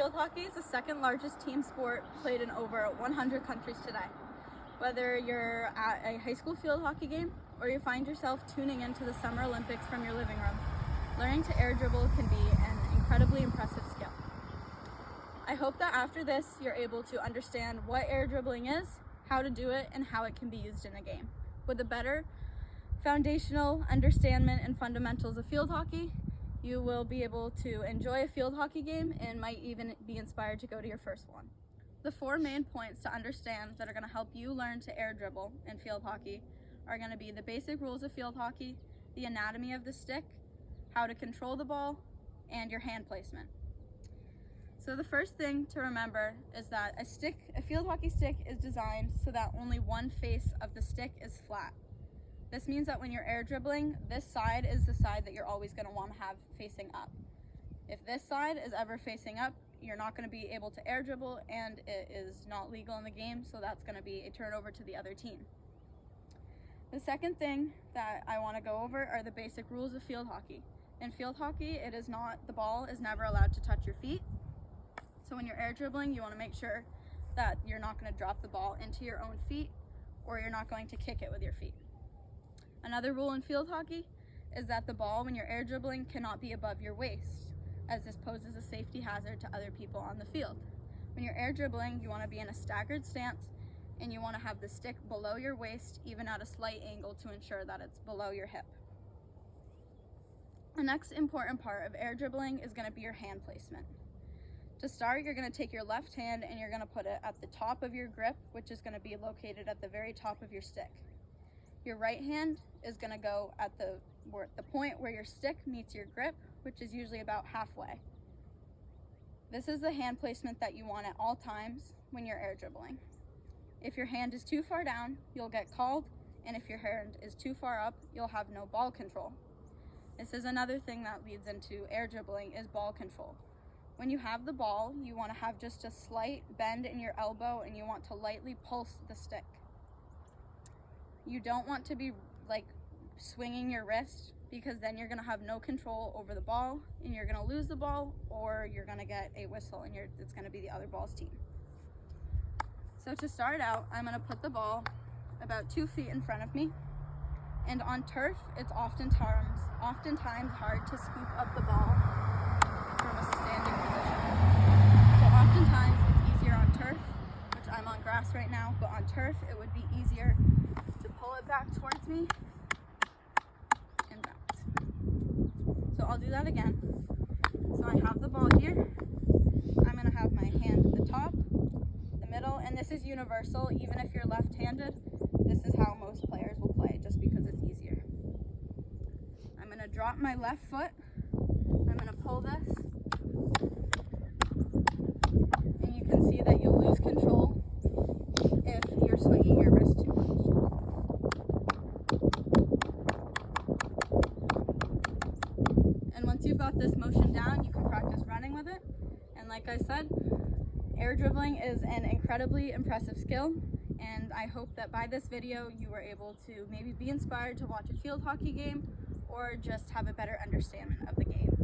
Field hockey is the second largest team sport played in over 100 countries today. Whether you're at a high school field hockey game or you find yourself tuning into the Summer Olympics from your living room, learning to air dribble can be an incredibly impressive skill. I hope that after this, you're able to understand what air dribbling is, how to do it, and how it can be used in a game. With a better foundational understanding and fundamentals of field hockey, you will be able to enjoy a field hockey game and might even be inspired to go to your first one. The 4 main points to understand that are going to help you learn to air dribble in field hockey are going to be the basic rules of field hockey, the anatomy of the stick, how to control the ball, and your hand placement. So the first thing to remember is that a field hockey stick is designed so that only one face of the stick is flat. This means that when you're air dribbling, this side is the side that you're always going to want to have facing up. If this side is ever facing up, you're not going to be able to air dribble, and it is not legal in the game, so that's going to be a turnover to the other team. The second thing that I want to go over are the basic rules of field hockey. In field hockey, the ball is never allowed to touch your feet. So when you're air dribbling, you want to make sure that you're not going to drop the ball into your own feet, or you're not going to kick it with your feet. Another rule in field hockey is that the ball, when you're air dribbling, cannot be above your waist, as this poses a safety hazard to other people on the field. When you're air dribbling, you want to be in a staggered stance, and you want to have the stick below your waist, even at a slight angle, to ensure that it's below your hip. The next important part of air dribbling is going to be your hand placement. To start, you're going to take your left hand and you're going to put it at the top of your grip, which is going to be located at the very top of your stick. Your right hand is going to go at the point where your stick meets your grip, which is usually about halfway. This is the hand placement that you want at all times when you're air dribbling. If your hand is too far down, you'll get called, and if your hand is too far up, you'll have no ball control. This is another thing that leads into air dribbling, is ball control. When you have the ball, you want to have just a slight bend in your elbow, and you want to lightly pulse the stick. You don't want to be swinging your wrist, because then you're going to have no control over the ball and you're going to lose the ball, or you're going to get a whistle and it's going to be the other ball's team. So to start out, I'm going to put the ball about 2 feet in front of me, and on turf it's oftentimes hard to scoop up the ball from a standing position. So oftentimes it's easier on turf, which I'm on grass right now, but on turf it would be easier to pull it back towards me and bounce. So I'll do that again. So I have the ball here. I'm going to have my hand at the top, the middle, and this is universal. Even if you're left-handed, this is how most players will play, just because it's easier. I'm going to drop my left foot. I'm going to pull this. And you can see that you lose control if you're swinging your wrist too much. And once you've got this motion down, you can practice running with it. And like I said, air dribbling is an incredibly impressive skill, and I hope that by this video you were able to maybe be inspired to watch a field hockey game or just have a better understanding of the game.